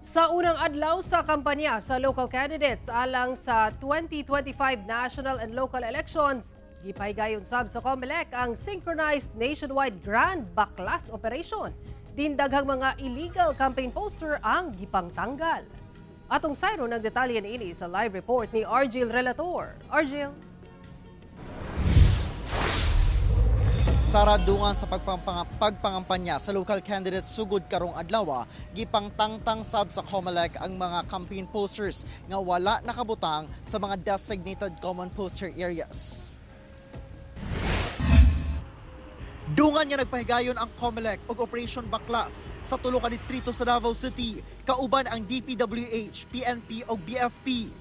Sa unang adlaw sa kampanya sa local candidates alang sa 2025 national and local elections, gipaygayon sab sa COMELEC ang synchronized nationwide grand baklas operation. Dindaghang mga illegal campaign poster ang gipangtanggal. Atong sayro ng detalye niini sa live report ni Argil Relator. Argil. Saradungan sa pagpangampanya sa local candidates sugod karong adlaw, gipangtangtang sab sa COMELEC ang mga campaign posters nga wala nakabutang sa mga designated common poster areas. Dungan nga nagpahigayon ang COMELEC og Operation Baklas sa tulo ka distrito sa Davao City, kauban ang DPWH, PNP ug BFP.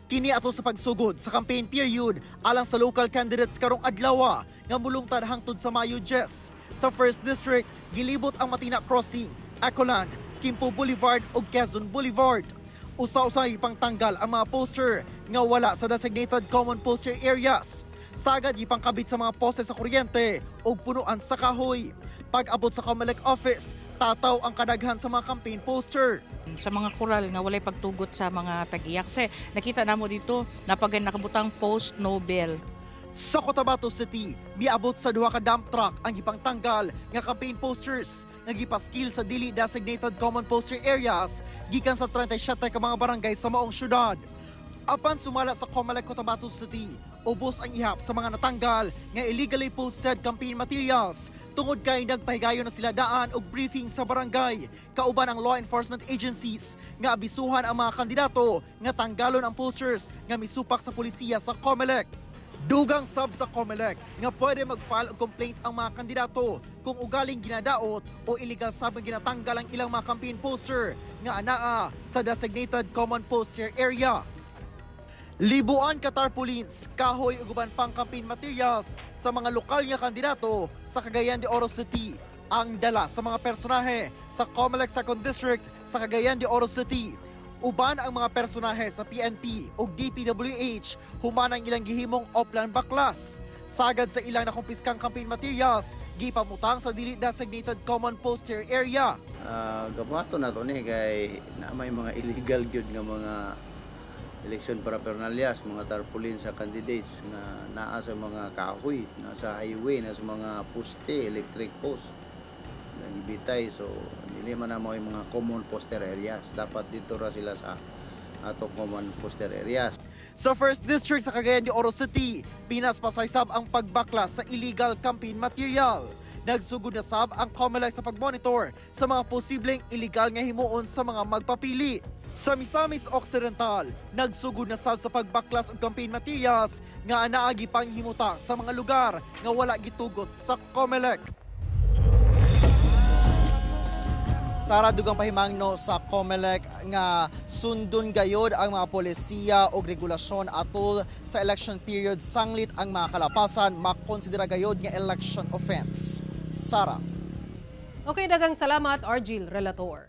Kini ato sa pagsugod sa campaign period alang sa local candidates karong adlaw nga mulungtad hangtod sa Mayo 10. Sa 1st District, gilibot ang Matina Crossing, Ecoland, Quimpo Boulevard ug Quezon Boulevard. Usa-usay pangtanggal ang mga poster nga wala sa designated common poster areas. Sagad ipangkabit sa mga poste sa kuryente o punuan sa kahoy. Pag-abot sa COMELEC office, tataw ang kadaghan sa mga campaign poster. Sa mga kural nga walay pagtugot sa mga tagiya. Kasi nakita namo dito, napagay nakabutang post Nobel. Sa Cotabato City, miabot sa duha ka dump truck ang gipangtanggal nga campaign posters nga gipaskil sa dili designated common poster areas gikan sa 37 ka mga barangay sa maong syudad. Apan sumala sa COMELEC Cotabato City, ubos ang ihap sa mga natanggal nga illegally posted campaign materials tungod kay nagpahigayon na sila daan og briefing sa barangay, kauban ang law enforcement agencies nga abisuhan ang mga kandidato nga tanggalon ang posters nga misupak sa pulisya sa COMELEC. Dugang sab sa COMELEC nga pwede mag-file og complaint ang mga kandidato kung ugaling ginadaot o illegal sab nga ginatanggal ang ilang mga campaign poster nga anaa sa designated common poster area. Libuan ka tarpaulins, kahoy ug uban pang campaign materials sa mga lokal nga kandidato sa Cagayan de Oro City ang dala sa mga personahe sa COMELEC 2nd District sa Cagayan de Oro City. Uban ang mga personahe sa PNP ug DPWH human ang ilang gihimong oplan baklas. Sagad sa ilang nakumpiskang campaign materials, gipamutang sa dili designated common poster area. Gabato na to ni kay na may mga illegal gyud nga mga election paraphernalias, mga tarpaulin sa candidates na naa sa mga kahoy, nasa highway, nasa mga poste, electric post nagibitay. So dili man na mo yung mga common poster areas, dapat dito ra sila sa ato common poster areas. Sa 1st District sa Cagayan de Oro City, pinaspasay sab ang pagbaklas sa illegal campaign material. Nagsugod na sab ang COMELEC sa pagmonitor sa mga posibleng illegal nga himuon sa mga magpapili. Sa Misamis Occidental, nagsugod na sab sa pagbaklas og campaign materials nga anaa gipanghimutang sa mga lugar nga wala gitugot sa COMELEC. Sara dugang pahimangno sa COMELEC nga sundon gayod ang mga polisiya o regulasyon atol sa election period sanglit ang mga kalapasan makonsidera gayod nga election offense. Sara. Okay, daghang salamat Argil Relator.